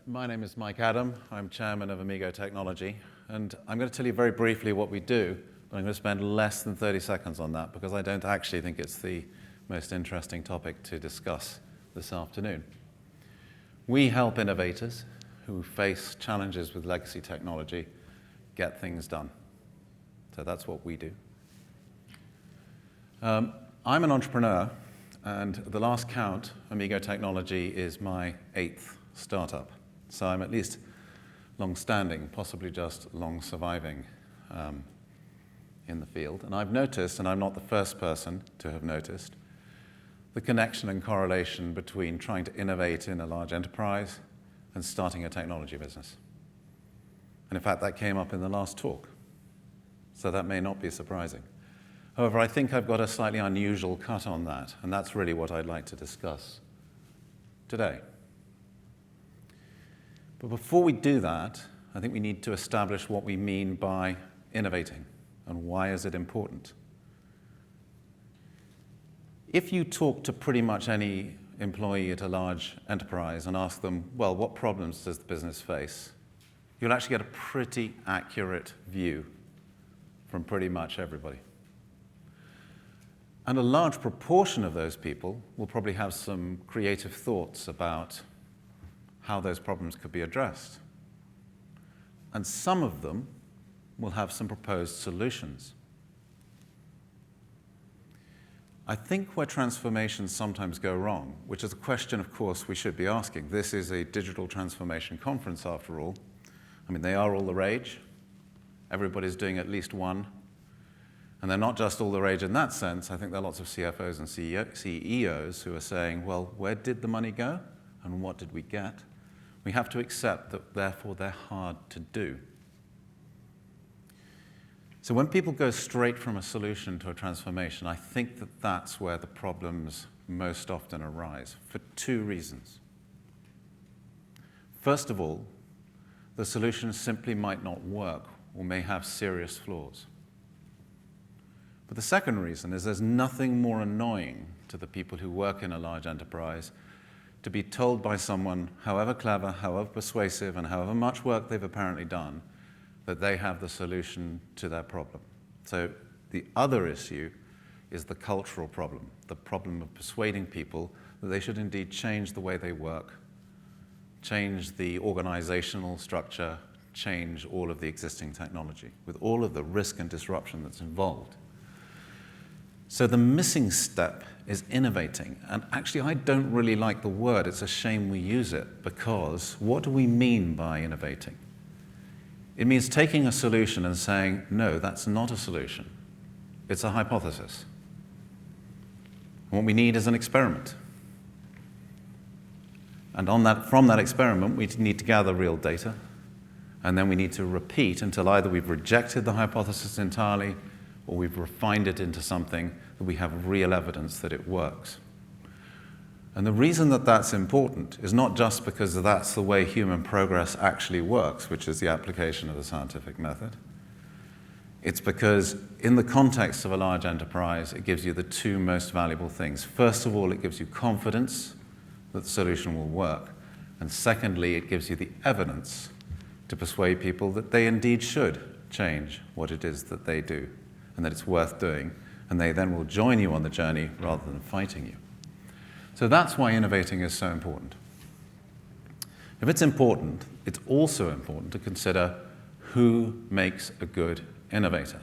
My name is Mike Adam. I'm chairman of Amigo Technology, and I'm going to tell you very briefly what we do, but I'm going to spend less than 30 seconds on that because I don't actually think it's the most interesting topic to discuss this afternoon. We help innovators who face challenges with legacy technology get things done. So that's what we do. I'm an entrepreneur, and at the last count, Amigo Technology is my 8th startup. So I'm at least long-standing, possibly just long-surviving in the field. And I've noticed, and I'm not the first person to have noticed, the connection and correlation between trying to innovate in a large enterprise and starting a technology business. And in fact, that came up in the last talk. So that may not be surprising. However, I think I've got a slightly unusual cut on that, and that's really what I'd like to discuss today. But before we do that, I think we need to establish what we mean by innovating and why is it important. If you talk to pretty much any employee at a large enterprise and ask them, well, what problems does the business face? You'll actually get a pretty accurate view from pretty much everybody. And a large proportion of those people will probably have some creative thoughts about how those problems could be addressed. And some of them will have some proposed solutions. I think where transformations sometimes go wrong, which is a question, of course, we should be asking. This is a digital transformation conference, after all. I mean, they are all the rage. Everybody's doing at least one. And they're not just all the rage in that sense. I think there are lots of CFOs and CEOs who are saying, well, where did the money go and what did we get? We have to accept that, therefore, they're hard to do. So when people go straight from a solution to a transformation, I think that that's where the problems most often arise, for two reasons. First of all, the solution simply might not work or may have serious flaws. But the second reason is there's nothing more annoying to the people who work in a large enterprise to be told by someone, however clever, however persuasive, and however much work they've apparently done, that they have the solution to their problem. So the other issue is the cultural problem, the problem of persuading people that they should indeed change the way they work, change the organizational structure, change all of the existing technology, with all of the risk and disruption that's involved. So the missing step is innovating. And actually, I don't really like the word. It's a shame we use it, because what do we mean by innovating? It means taking a solution and saying, no, that's not a solution. It's a hypothesis. And what we need is an experiment. And from that experiment, we need to gather real data. And then we need to repeat until either we've rejected the hypothesis entirely or we've refined it into something that we have real evidence that it works. And the reason that that's important is not just because that's the way human progress actually works, which is the application of the scientific method. It's because in the context of a large enterprise, it gives you the two most valuable things. First of all, it gives you confidence that the solution will work. And secondly, it gives you the evidence to persuade people that they indeed should change what it is that they do, and that it's worth doing, and they then will join you on the journey rather than fighting you. So that's why innovating is so important. If it's important, it's also important to consider who makes a good innovator.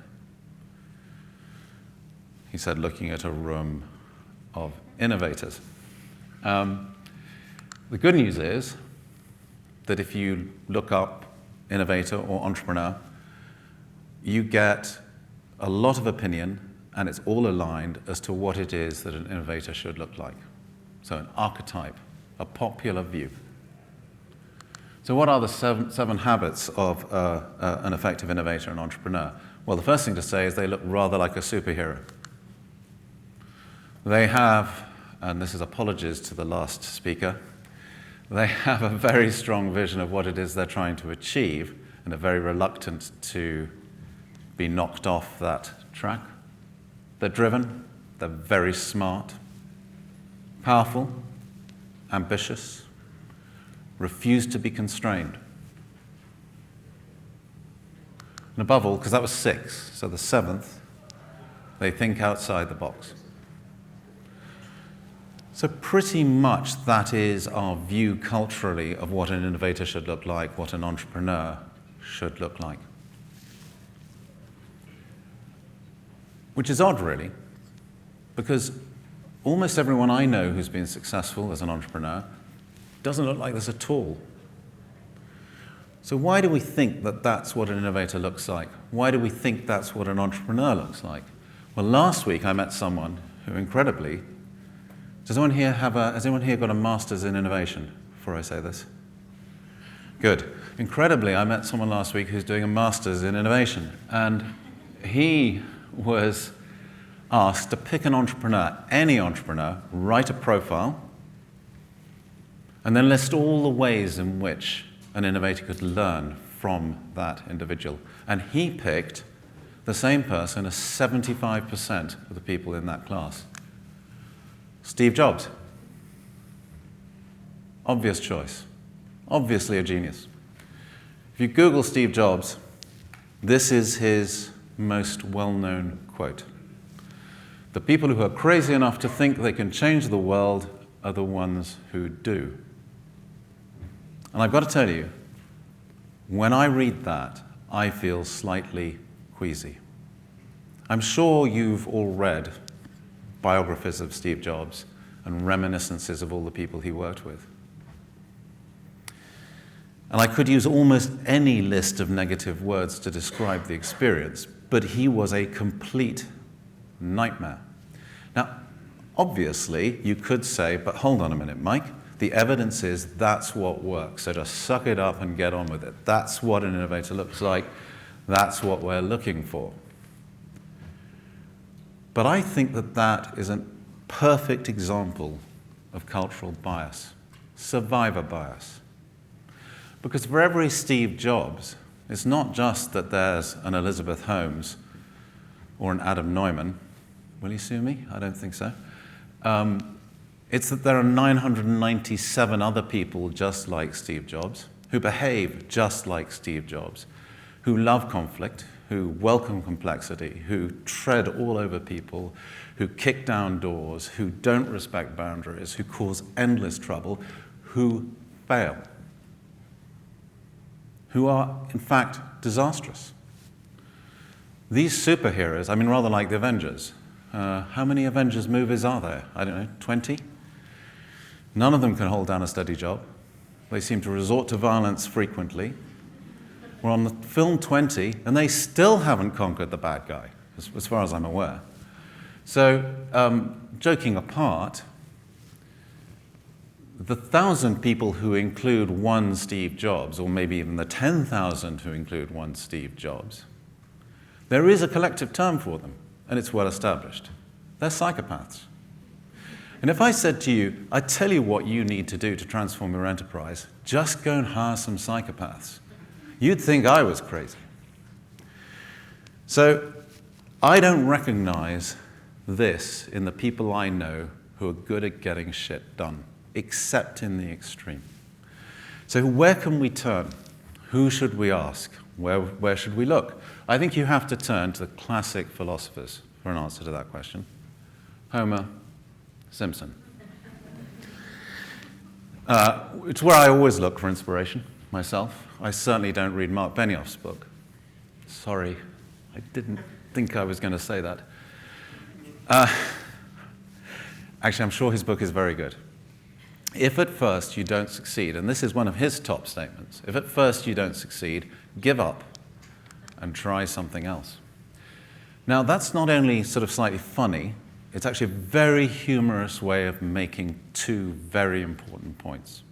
He said, looking at a room of innovators. The good news is that if you look up innovator or entrepreneur, you get a lot of opinion, and it's all aligned as to what it is that an innovator should look like. So an archetype, a popular view. So what are the seven habits of an effective innovator and entrepreneur? Well, the first thing to say is they look rather like a superhero. They have, and this is apologies to the last speaker, they have a very strong vision of what it is they're trying to achieve and are very reluctant to be knocked off that track. They're driven, they're very smart, powerful, ambitious, refuse to be constrained. And above all, because that was 6, so the 7th, they think outside the box. So pretty much that is our view culturally of what an innovator should look like, what an entrepreneur should look like. Which is odd, really, because almost everyone I know who's been successful as an entrepreneur doesn't look like this at all. So why do we think that that's what an innovator looks like? Why do we think that's what an entrepreneur looks like? Well, last week I met someone who, incredibly, has anyone here got a master's in innovation before I say this? Good. Incredibly, I met someone last week who's doing a master's in innovation, and he was asked to pick an entrepreneur, any entrepreneur, write a profile, and then list all the ways in which an innovator could learn from that individual. And he picked the same person as 75% of the people in that class. Steve Jobs. Obvious choice. Obviously a genius. If you Google Steve Jobs, this is his most well-known quote. The people who are crazy enough to think they can change the world are the ones who do. And I've got to tell you, when I read that, I feel slightly queasy. I'm sure you've all read biographies of Steve Jobs and reminiscences of all the people he worked with. And I could use almost any list of negative words to describe the experience, but he was a complete nightmare. Now, obviously, you could say, but hold on a minute, Mike. The evidence is that's what works, so just suck it up and get on with it. That's what an innovator looks like. That's what we're looking for. But I think that that is a perfect example of cultural bias, survivor bias. Because for every Steve Jobs, it's not just that there's an Elizabeth Holmes or an Adam Neumann. Will you sue me? I don't think so. It's that there are 997 other people just like Steve Jobs, who behave just like Steve Jobs, who love conflict, who welcome complexity, who tread all over people, who kick down doors, who don't respect boundaries, who cause endless trouble, who fail, who are, in fact, disastrous. These superheroes, I mean, rather like the Avengers. How many Avengers movies are there? I don't know, 20? None of them can hold down a steady job. They seem to resort to violence frequently. We're on the film 20, and they still haven't conquered the bad guy, as far as I'm aware. So, joking apart, the 1,000 people who include one Steve Jobs, or maybe even the 10,000 who include one Steve Jobs, there is a collective term for them, and it's well established. They're psychopaths. And if I said to you, I tell you what you need to do to transform your enterprise, just go and hire some psychopaths, you'd think I was crazy. So I don't recognize this in the people I know who are good at getting shit done, except in the extreme. So where can we turn? Who should we ask? Where should we look? I think you have to turn to the classic philosophers for an answer to that question. Homer, Simpson. It's where I always look for inspiration, myself. I certainly don't read Mark Benioff's book. Sorry, I didn't think I was going to say that. Actually, I'm sure his book is very good. If at first you don't succeed, and this is one of his top statements, if at first you don't succeed, give up and try something else. Now, that's not only sort of slightly funny, it's actually a very humorous way of making two very important points.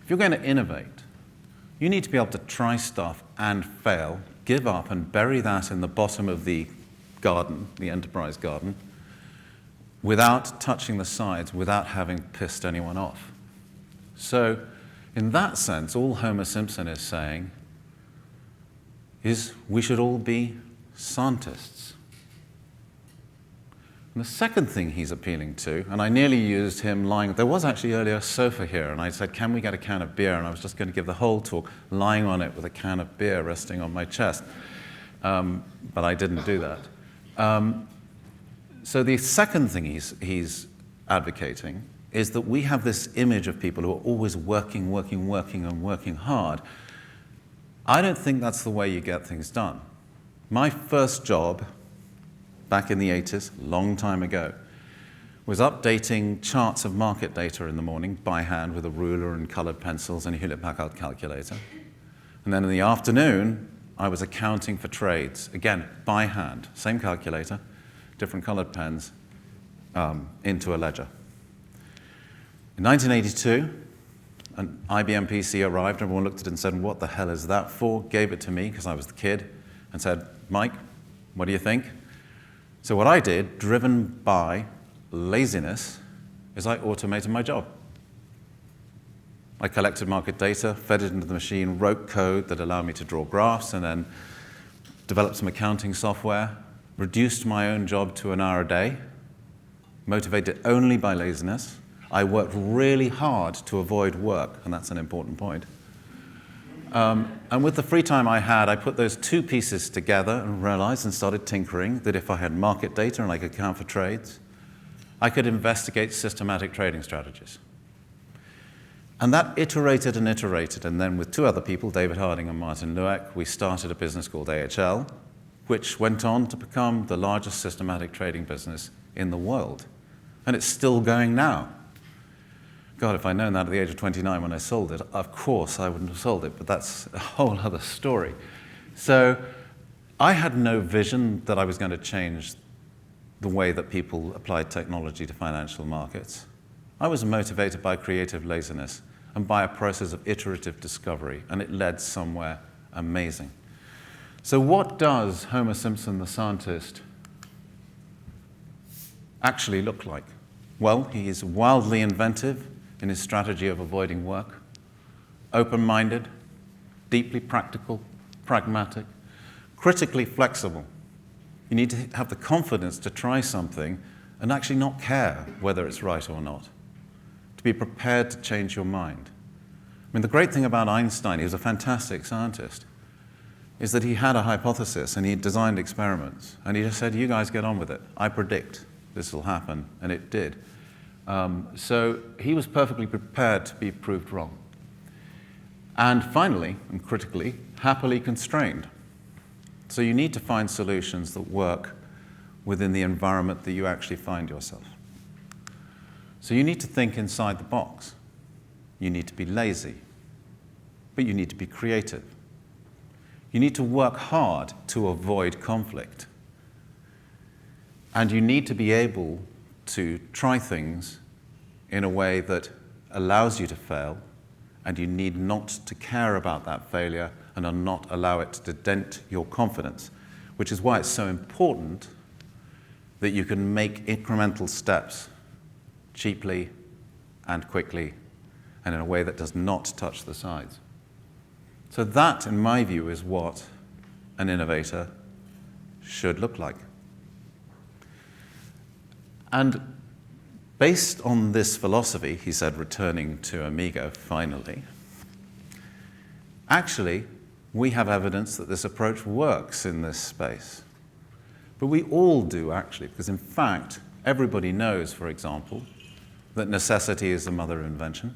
If you're going to innovate, you need to be able to try stuff and fail, give up, and bury that in the bottom of the garden, the enterprise garden, without touching the sides, without having pissed anyone off. So, in that sense, all Homer Simpson is saying is we should all be scientists. And the second thing he's appealing to, and I nearly used him lying, there was actually earlier a sofa here, and I said, can we get a can of beer? And I was just going to give the whole talk lying on it with a can of beer resting on my chest. But I didn't do that. So the second thing he's advocating is that we have this image of people who are always working and working hard. I don't think that's the way you get things done. My first job, back in the 80s, a long time ago, was updating charts of market data in the morning by hand with a ruler and colored pencils and a Hewlett-Packard calculator. And then in the afternoon, I was accounting for trades, again, by hand, same calculator, different colored pens, into a ledger. In 1982, an IBM PC arrived. Everyone looked at it and said, what the hell is that for? Gave it to me, because I was the kid, and said, Mike, what do you think? So what I did, driven by laziness, is I automated my job. I collected market data, fed it into the machine, wrote code that allowed me to draw graphs, and then developed some accounting software, reduced my own job to an hour a day, motivated only by laziness. I worked really hard to avoid work, and that's an important point. And with the free time I had, I put those two pieces together and realized and started tinkering that if I had market data and I could account for trades, I could investigate systematic trading strategies. And that iterated and iterated, and then with two other people, David Harding and Martin Lueck, we started a business called AHL, which went on to become the largest systematic trading business in the world. And it's still going now. God, if I'd known that at the age of 29 when I sold it, of course I wouldn't have sold it, but that's a whole other story. So I had no vision that I was going to change the way that people applied technology to financial markets. I was motivated by creative laziness and by a process of iterative discovery, and it led somewhere amazing. So what does Homer Simpson, the scientist, actually look like? Well, he is wildly inventive in his strategy of avoiding work, open-minded, deeply practical, pragmatic, critically flexible. You need to have the confidence to try something and actually not care whether it's right or not, to be prepared to change your mind. I mean, the great thing about Einstein, he was a fantastic scientist, is that he had a hypothesis and he designed experiments, and he just said, you guys get on with it. I predict this will happen, and it did. So he was perfectly prepared to be proved wrong. And finally, and critically, happily constrained. So you need to find solutions that work within the environment that you actually find yourself. So you need to think inside the box. You need to be lazy, but you need to be creative. You need to work hard to avoid conflict. And you need to be able to try things in a way that allows you to fail, and you need not to care about that failure and not allow it to dent your confidence, which is why it's so important that you can make incremental steps cheaply and quickly and in a way that does not touch the sides. So that, in my view, is what an innovator should look like. And based on this philosophy, he said, returning to Amigo finally, actually, we have evidence that this approach works in this space. But we all do, actually, because in fact, everybody knows, for example, that necessity is the mother of invention.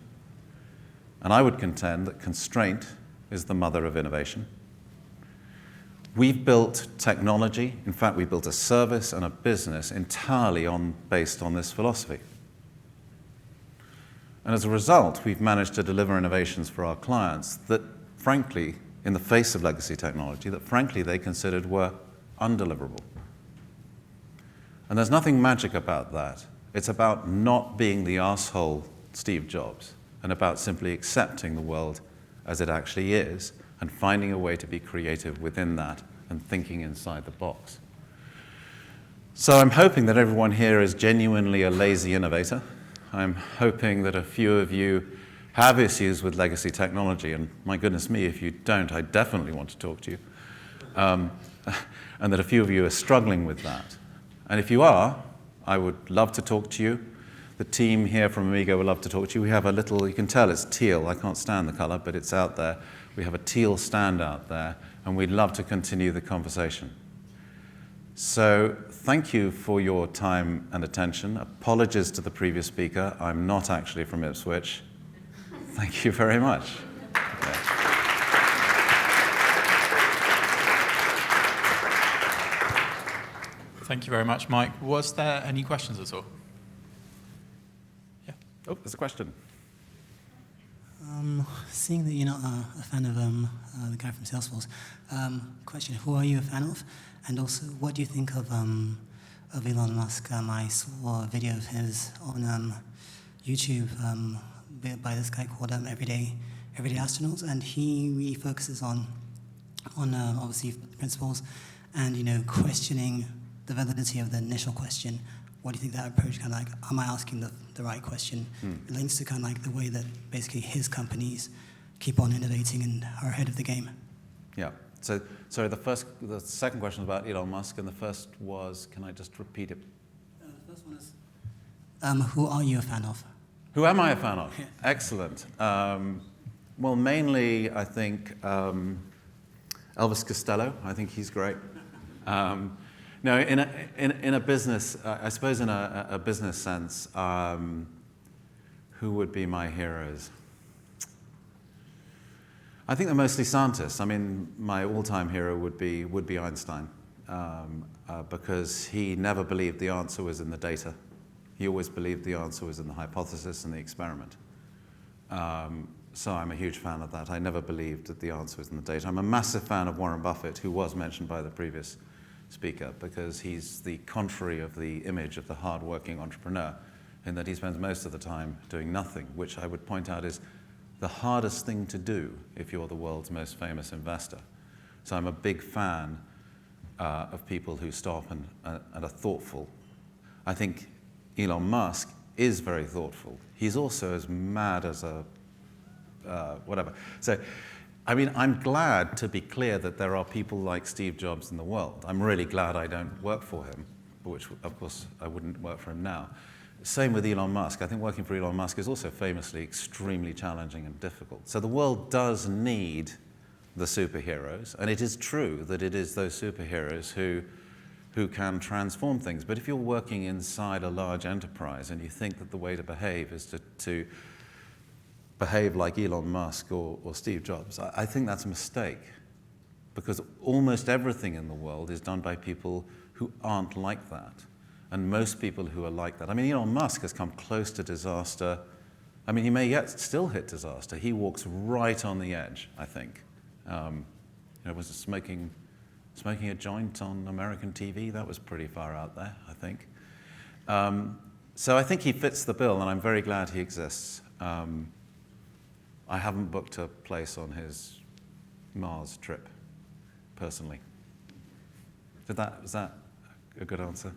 And I would contend that constraint is the mother of innovation. We've built technology, in fact, we built a service and a business entirely based on this philosophy. And as a result, we've managed to deliver innovations for our clients that, frankly, in the face of legacy technology, that frankly they considered were undeliverable. And there's nothing magic about that. It's about not being the arsehole Steve Jobs and about simply accepting the world as it actually is and finding a way to be creative within that and thinking inside the box. So I'm hoping that everyone here is genuinely a lazy innovator. I'm hoping that a few of you have issues with legacy technology, and my goodness me, if you don't, I definitely want to talk to you. And that a few of you are struggling with that. And if you are, I would love to talk to you. The team here from Amigo would love to talk to you. We have a little, you can tell it's teal. I can't stand the color, but it's out there. We have a teal stand out there, and we'd love to continue the conversation. So thank you for your time and attention. Apologies to the previous speaker. I'm not actually from Ipswich. Thank you very much. Okay. Thank you very much, Mike. Was there any questions at all? Yeah. Oh, there's a question. Seeing that you're not a fan of the guy from Salesforce, question, who are you a fan of? And also, what do you think of Elon Musk? I saw a video of his on YouTube by this guy called Everyday Astronauts, and he really focuses on obviously principles and questioning the validity of the initial question. What do you think that approach kind of like? Am I asking the right question? It links to kind of like the way that basically his companies keep on innovating and are ahead of the game. Yeah. So, sorry, the second question was about Elon Musk, and the first was, can I just repeat it? The first one is, who are you a fan of? Who am I a fan of? Yeah. Excellent. Well, mainly, I think Elvis Costello. I think he's great. No, in a business, I suppose in a business sense, who would be my heroes? I think they're mostly scientists. I mean, my all-time hero would be Einstein, because he never believed the answer was in the data. He always believed the answer was in the hypothesis and the experiment. So I'm a huge fan of that. I never believed that the answer was in the data. I'm a massive fan of Warren Buffett, who was mentioned by the previous speaker, because he's the contrary of the image of the hard-working entrepreneur, in that he spends most of the time doing nothing, which I would point out is the hardest thing to do if you're the world's most famous investor. So I'm a big fan of people who stop and are thoughtful. I think Elon Musk is very thoughtful. He's also as mad as a whatever. So, I mean, I'm glad to be clear that there are people like Steve Jobs in the world. I'm really glad I don't work for him, which, of course, I wouldn't work for him now. Same with Elon Musk. I think working for Elon Musk is also famously extremely challenging and difficult. So the world does need the superheroes, and it is true that it is those superheroes who can transform things. But if you're working inside a large enterprise and you think that the way to behave is to behave like Elon Musk or Steve Jobs, I think that's a mistake, because almost everything in the world is done by people who aren't like that. And most people who are like that, I mean, Elon Musk has come close to disaster. I mean, he may yet still hit disaster. He walks right on the edge, I think. Was smoking a joint on American TV? That was pretty far out there, I think. So I think he fits the bill, and I'm very glad he exists. I haven't booked a place on his Mars trip, personally. Was that a good answer?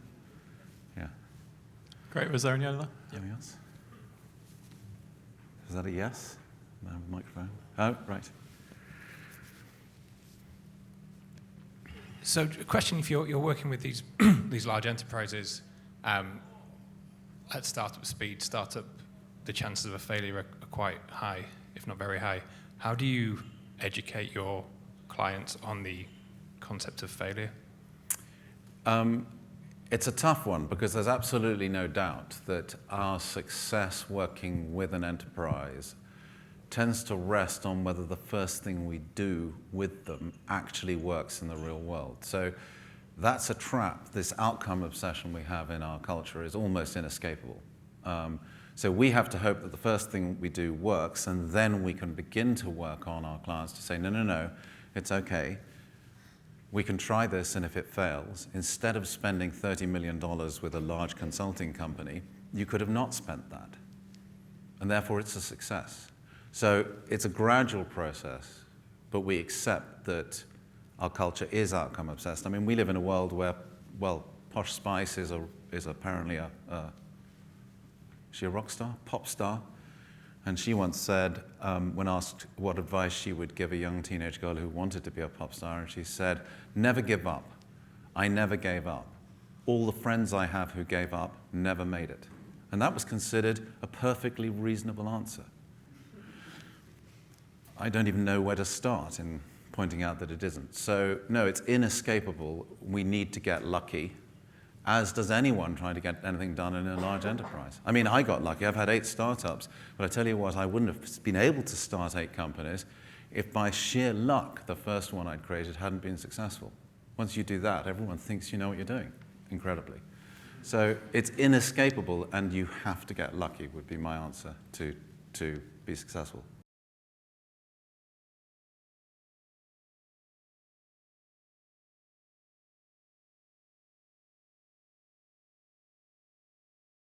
Yeah. Great. Was there any other? Anything else? Is that a yes? No microphone. Oh, right. So, a question: if you're working with these these large enterprises at startup speed, the chances of a failure are quite high, if not very high. How do you educate your clients on the concept of failure? It's a tough one, because there's absolutely no doubt that our success working with an enterprise tends to rest on whether the first thing we do with them actually works in the real world. So that's a trap. This outcome obsession we have in our culture is almost inescapable. So we have to hope that the first thing we do works, and then we can begin to work on our clients to say, no, it's okay. We can try this, and if it fails, instead of spending $30 million with a large consulting company, you could have not spent that. And therefore, it's a success. So it's a gradual process, but we accept that our culture is outcome obsessed. I mean, we live in a world where, well, Posh Spice is apparently is she a rock star, pop star? And she once said, when asked what advice she would give a young teenage girl who wanted to be a pop star, and she said, never give up. I never gave up. all the friends I have who gave up never made it. And that was considered a perfectly reasonable answer. I don't even know where to start in pointing out that it isn't. So, no, it's inescapable. We need to get lucky, as does anyone trying to get anything done in a large enterprise. I mean, I got lucky. I've had 8 startups, but I tell you what, I wouldn't have been able to start 8 companies if by sheer luck the first one I'd created hadn't been successful. Once you do that, everyone thinks you know what you're doing, incredibly. So it's inescapable, and you have to get lucky would be my answer to be successful.